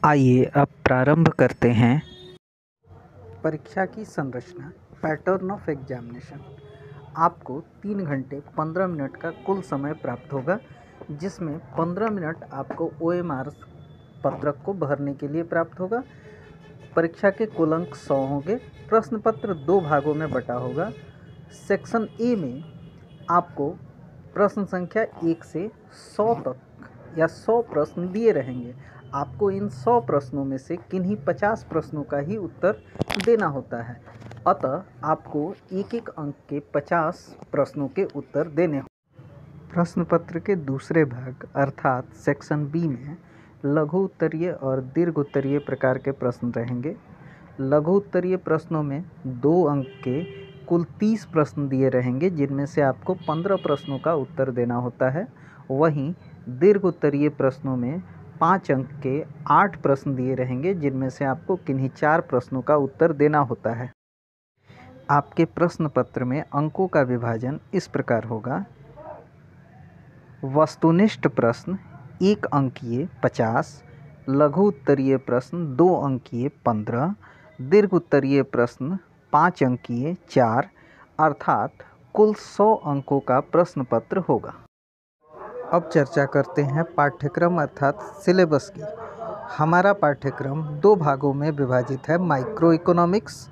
आइए अब प्रारंभ करते हैं परीक्षा की संरचना, पैटर्न ऑफ एग्जामिनेशन। आपको 3 घंटे 15 मिनट का कुल समय प्राप्त होगा, जिसमें 15 मिनट आपको OMR पत्रक को भरने के लिए प्राप्त होगा। परीक्षा के कुल अंक 100 होंगे। प्रश्न पत्र 2 भागों में बटा होगा। सेक्शन ए में आपको प्रश्न संख्या 1 से 100 तक या 100 प्रश्न दिए रहेंगे। आपको इन 100 प्रश्नों में से किन्हीं 50 प्रश्नों का ही उत्तर देना होता है। अतः आपको एक एक अंक के 50 प्रश्नों के उत्तर देने होंगे। प्रश्न पत्र के दूसरे भाग अर्थात सेक्शन बी में लघु उत्तरीय और दीर्घ उत्तरीय प्रकार के प्रश्न रहेंगे। लघु उत्तरीय प्रश्नों में 2 अंक के कुल 30 प्रश्न दिए रहेंगे, जिनमें से आपको 15 प्रश्नों का उत्तर देना होता है। वहीं दीर्घ उत्तरीय प्रश्नों में 5 अंक के 8 प्रश्न दिए रहेंगे, जिनमें से आपको किन्हीं 4 प्रश्नों का उत्तर देना होता है। आपके प्रश्न पत्र में अंकों का विभाजन इस प्रकार होगा। वस्तुनिष्ठ प्रश्न 1 अंकीय 50, लघु उत्तरीय प्रश्न 2 अंकीय 15, दीर्घ उत्तरीय प्रश्न 5 अंकीय 4, अर्थात कुल 100 अंकों का प्रश्न पत्र होगा। अब चर्चा करते हैं पाठ्यक्रम अर्थात सिलेबस की। हमारा पाठ्यक्रम 2 भागों में विभाजित है, माइक्रो इकोनॉमिक्स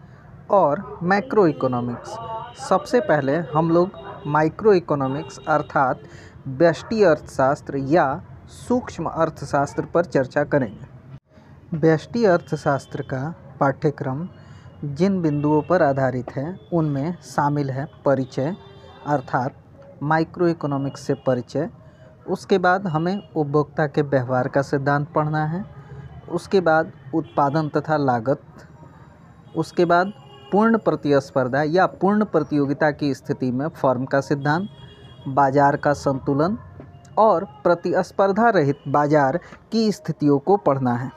और मैक्रो इकोनॉमिक्स। सबसे पहले हम लोग माइक्रो इकोनॉमिक्स अर्थात व्यष्टि अर्थशास्त्र या सूक्ष्म अर्थशास्त्र पर चर्चा करेंगे। व्यष्टि अर्थशास्त्र का पाठ्यक्रम जिन बिंदुओं पर आधारित है उनमें शामिल है परिचय अर्थात माइक्रो इकोनॉमिक्स से परिचय। उसके बाद हमें उपभोक्ता के व्यवहार का सिद्धांत पढ़ना है। उसके बाद उत्पादन तथा लागत। उसके बाद पूर्ण प्रतिस्पर्धा या पूर्ण प्रतियोगिता की स्थिति में फर्म का सिद्धांत, बाजार का संतुलन और प्रतिस्पर्धा रहित बाजार की स्थितियों को पढ़ना है।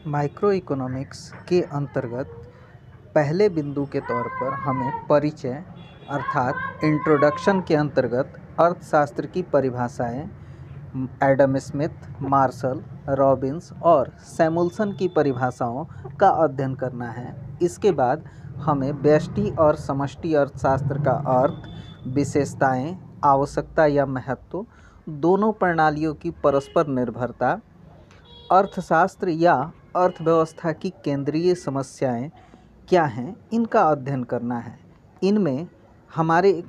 माइक्रो इकोनॉमिक्स के अंतर्गत पहले बिंदु के तौर पर हमें परिचय अर्थात इंट्रोडक्शन के अंतर्गत अर्थशास्त्र की परिभाषाएं एडम स्मिथ, मार्शल, रॉबिन्स और सैमुअल्सन की परिभाषाओं का अध्ययन करना है। इसके बाद हमें व्यष्टि और समष्टि अर्थशास्त्र का अर्थ, विशेषताएं, आवश्यकता या महत्व, दोनों प्रणालियों की परस्पर निर्भरता, अर्थशास्त्र या अर्थव्यवस्था की केंद्रीय समस्याएं क्या हैं, इनका अध्ययन करना है। इनमें हमारे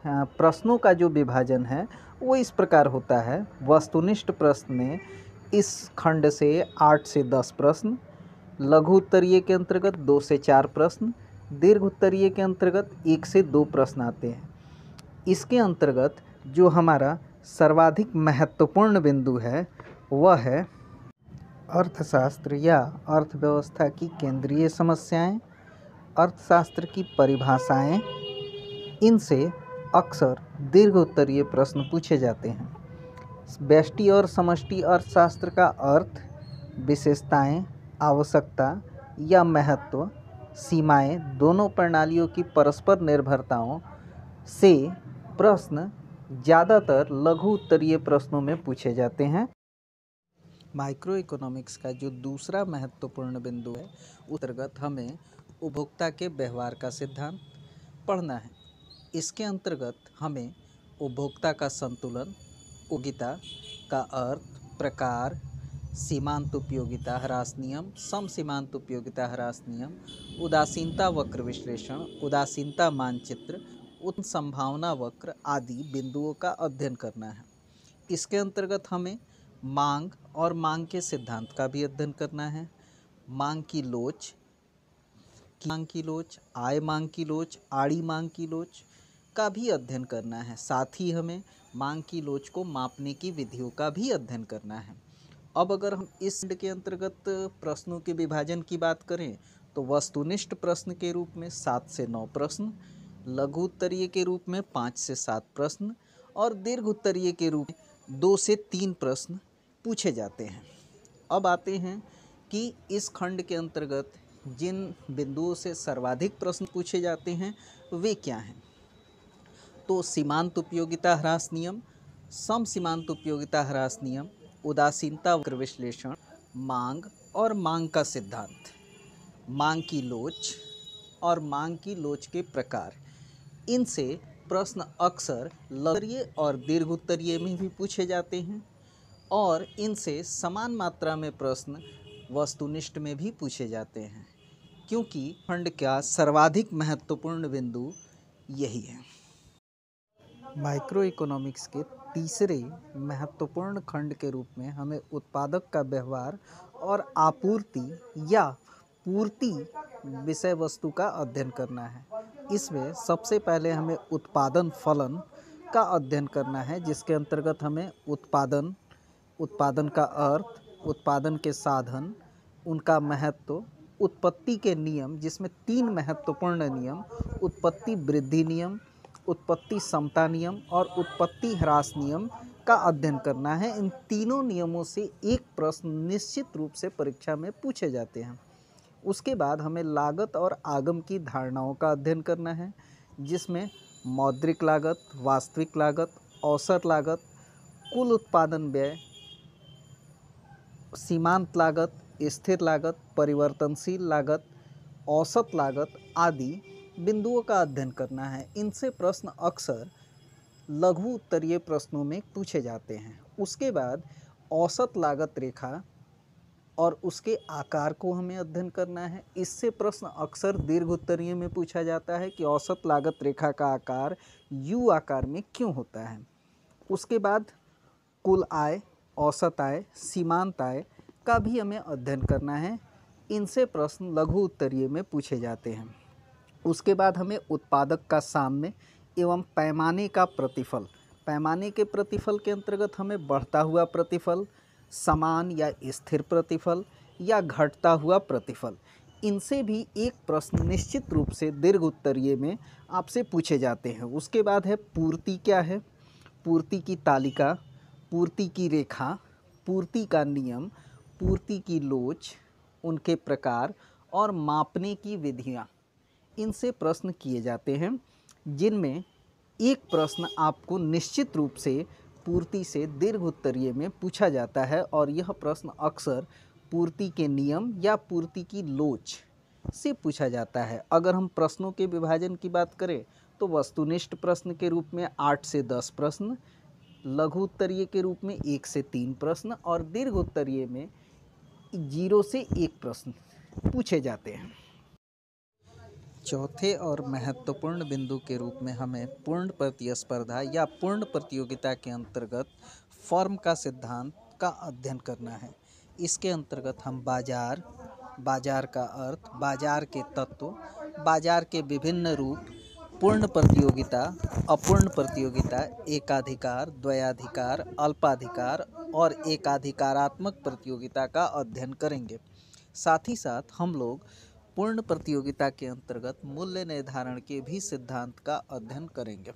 प्रश्नों का जो विभाजन है वो इस प्रकार होता है। वस्तुनिष्ठ प्रश्न में इस खंड से 8 से 10 प्रश्न, लघु उत्तरीय के अंतर्गत 2 से 4 प्रश्न, दीर्घ उत्तरीय के अंतर्गत 1 से 2 प्रश्न आते हैं। इसके अंतर्गत जो हमारा सर्वाधिक महत्वपूर्ण बिंदु है वह है अर्थशास्त्र या अर्थव्यवस्था की केंद्रीय समस्याएं, अर्थशास्त्र की परिभाषाएं। इनसे अक्सर दीर्घ उत्तरीय प्रश्न पूछे जाते हैं। व्यष्टि और समष्टि अर्थशास्त्र का अर्थ, विशेषताएं, आवश्यकता या महत्व, सीमाएं, दोनों प्रणालियों की परस्पर निर्भरताओं से प्रश्न ज़्यादातर लघु उत्तरीय प्रश्नों में पूछे जाते हैं। माइक्रो इकोनॉमिक्स का जो दूसरा महत्वपूर्ण बिंदु है, अंतर्गत हमें उपभोक्ता के व्यवहार का सिद्धांत पढ़ना है। इसके अंतर्गत हमें उपभोक्ता का संतुलन, उपयोगिता का अर्थ, प्रकार, सीमांत उपयोगिता ह्रास नियम, सम सीमांत उपयोगिता ह्रास नियम, उदासीनता वक्र विश्लेषण, उदासीनता मानचित्र, उन संभावना वक्र आदि बिंदुओं का अध्ययन करना है। इसके अंतर्गत हमें मांग और मांग के सिद्धांत का भी अध्ययन करना है। मांग की लोच, आय मांग की लोच, आड़ी मांग की लोच का भी अध्ययन करना है। साथ ही हमें मांग की लोच को मापने की विधियों का भी अध्ययन करना है। अब अगर हम इस खंड के अंतर्गत प्रश्नों के विभाजन की बात करें तो वस्तुनिष्ठ प्रश्न के रूप में 7 से 9 प्रश्न, लघु उत्तरीय के रूप में 5 से 7 प्रश्न और दीर्घ उत्तरीय के रूप में 2 से 3 प्रश्न पूछे जाते हैं। अब आते हैं कि इस खंड के अंतर्गत जिन बिंदुओं से सर्वाधिक प्रश्न पूछे जाते हैं वे क्या हैं। तो सीमांत उपयोगिता ह्रास नियम, सम सीमांत उपयोगिता ह्रास नियम, उदासीनता वक्र विश्लेषण, मांग और मांग का सिद्धांत, मांग की लोच और मांग की लोच के प्रकार। इनसे प्रश्न अक्सर लघु उत्तरीय और दीर्घ उत्तरीय में भी पूछे जाते हैं और इनसे समान मात्रा में प्रश्न वस्तुनिष्ठ में भी पूछे जाते हैं, क्योंकि खंड का सर्वाधिक महत्वपूर्ण बिंदु यही है। माइक्रो इकोनॉमिक्स के तीसरे महत्वपूर्ण खंड के रूप में हमें उत्पादक का व्यवहार और आपूर्ति या पूर्ति विषय वस्तु का अध्ययन करना है। इसमें सबसे पहले हमें उत्पादन फलन का अध्ययन करना है, जिसके अंतर्गत हमें उत्पादन का अर्थ, उत्पादन के साधन, उनका महत्व, उत्पत्ति के नियम, जिसमें 3 महत्वपूर्ण नियम, उत्पत्ति वृद्धि नियम, उत्पत्ति समता नियम और उत्पत्ति ह्रास नियम का अध्ययन करना है। इन तीनों नियमों से एक प्रश्न निश्चित रूप से परीक्षा में पूछे जाते हैं। उसके बाद हमें लागत और आगम की धारणाओं का अध्ययन करना है, जिसमें मौद्रिक लागत, वास्तविक लागत, औसत लागत, कुल उत्पादन व्यय, सीमांत लागत, स्थिर लागत, परिवर्तनशील लागत, औसत लागत आदि बिंदुओं का अध्ययन करना है। इनसे प्रश्न अक्सर लघु उत्तरीय प्रश्नों में पूछे जाते हैं। उसके बाद औसत लागत रेखा और उसके आकार को हमें अध्ययन करना है। इससे प्रश्न अक्सर दीर्घ उत्तरीय में पूछा जाता है कि औसत लागत रेखा का आकार यू आकार में क्यों होता है। उसके बाद कुल आय, औसत आय, सीमांत आय का भी हमें अध्ययन करना है। इनसे प्रश्न लघु उत्तरीय में पूछे जाते हैं। उसके बाद हमें उत्पादक का साम्य एवं पैमाने का प्रतिफल, पैमाने के प्रतिफल के अंतर्गत हमें बढ़ता हुआ प्रतिफल, समान या स्थिर प्रतिफल या घटता हुआ प्रतिफल, इनसे भी एक प्रश्न निश्चित रूप से दीर्घ उत्तरीय में आपसे पूछे जाते हैं। उसके बाद है पूर्ति क्या है, पूर्ति की तालिका, पूर्ति की रेखा, पूर्ति का नियम, पूर्ति की लोच, उनके प्रकार और मापने की विधियाँ, इनसे प्रश्न किए जाते हैं, जिनमें एक प्रश्न आपको निश्चित रूप से पूर्ति से दीर्घ उत्तरीय में पूछा जाता है और यह प्रश्न अक्सर पूर्ति के नियम या पूर्ति की लोच से पूछा जाता है। अगर हम प्रश्नों के विभाजन की बात करें तो वस्तुनिष्ठ प्रश्न के रूप में 8 से 10 प्रश्न, लघु उत्तरीय के रूप में 1 से 3 प्रश्न और दीर्घ उत्तरीय में 0 से 1 प्रश्न पूछे जाते हैं। चौथे और महत्वपूर्ण बिंदु के रूप में हमें पूर्ण प्रतिस्पर्धा या पूर्ण प्रतियोगिता के अंतर्गत फर्म का सिद्धांत का अध्ययन करना है। इसके अंतर्गत हम बाजार, बाजार का अर्थ, बाजार के तत्व, बाजार के विभिन्न रूप, पूर्ण प्रतियोगिता, अपूर्ण प्रतियोगिता, एकाधिकार, द्वयाधिकार, अल्पाधिकार और एकाधिकारात्मक प्रतियोगिता का अध्ययन करेंगे। साथ ही साथ हम लोग पूर्ण प्रतियोगिता के अंतर्गत मूल्य निर्धारण के भी सिद्धांत का अध्ययन करेंगे।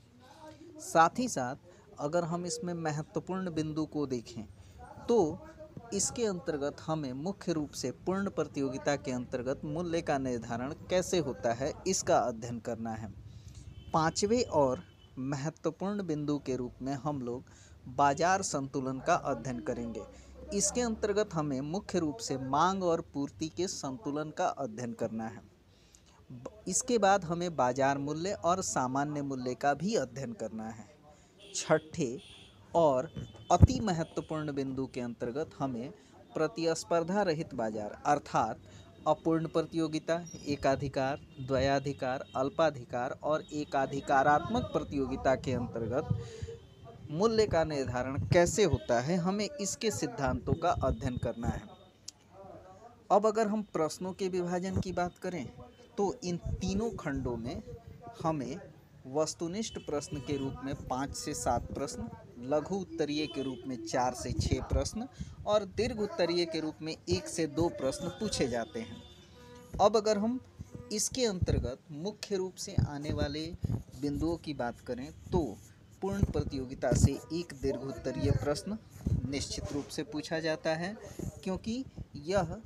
साथ ही साथ अगर हम इसमें महत्वपूर्ण बिंदु को देखें तो इसके अंतर्गत हमें मुख्य रूप से पूर्ण प्रतियोगिता के अंतर्गत मूल्य का निर्धारण कैसे होता है, इसका अध्ययन करना है। पांचवें और महत्वपूर्ण बिंदु के रूप में हम लोग बाजार संतुलन का अध्ययन करेंगे। इसके अंतर्गत हमें मुख्य रूप से मांग और पूर्ति के संतुलन का अध्ययन करना है। इसके बाद हमें बाजार मूल्य और सामान्य मूल्य का भी अध्ययन करना है। छठे और अति महत्वपूर्ण बिंदु के अंतर्गत हमें प्रतिस्पर्धा रहित बाजार अर्थात अपूर्ण प्रतियोगिता, एकाधिकार, द्वयाधिकार, अल्पाधिकार और एकाधिकारात्मक प्रतियोगिता के अंतर्गत मूल्य का निर्धारण कैसे होता है, हमें इसके सिद्धांतों का अध्ययन करना है। अब अगर हम प्रश्नों के विभाजन की बात करें तो इन तीनों खंडों में हमें वस्तुनिष्ठ प्रश्न के रूप में 5 से 7 प्रश्न, लघु उत्तरीय के रूप में 4 से 6 प्रश्न और दीर्घ उत्तरीय के रूप में 1 से 2 प्रश्न पूछे जाते हैं। अब अगर हम इसके अंतर्गत मुख्य रूप से आने वाले बिंदुओं की बात करें तो पूर्ण प्रतियोगिता से एक दीर्घ उत्तरीय प्रश्न निश्चित रूप से पूछा जाता है, क्योंकि यह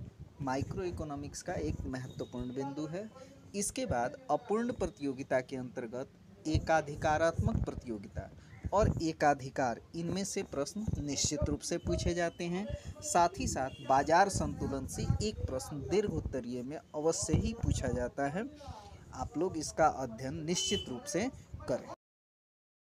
माइक्रो इकोनॉमिक्स का एक महत्वपूर्ण बिंदु है। इसके बाद अपूर्ण प्रतियोगिता के अंतर्गत एकाधिकारात्मक प्रतियोगिता, और एकाधिकार, इनमें से प्रश्न निश्चित रूप से पूछे जाते हैं। साथ ही साथ बाजार संतुलन से एक प्रश्न दीर्घ उत्तरीय में अवश्य ही पूछा जाता है। आप लोग इसका अध्ययन निश्चित रूप से करें।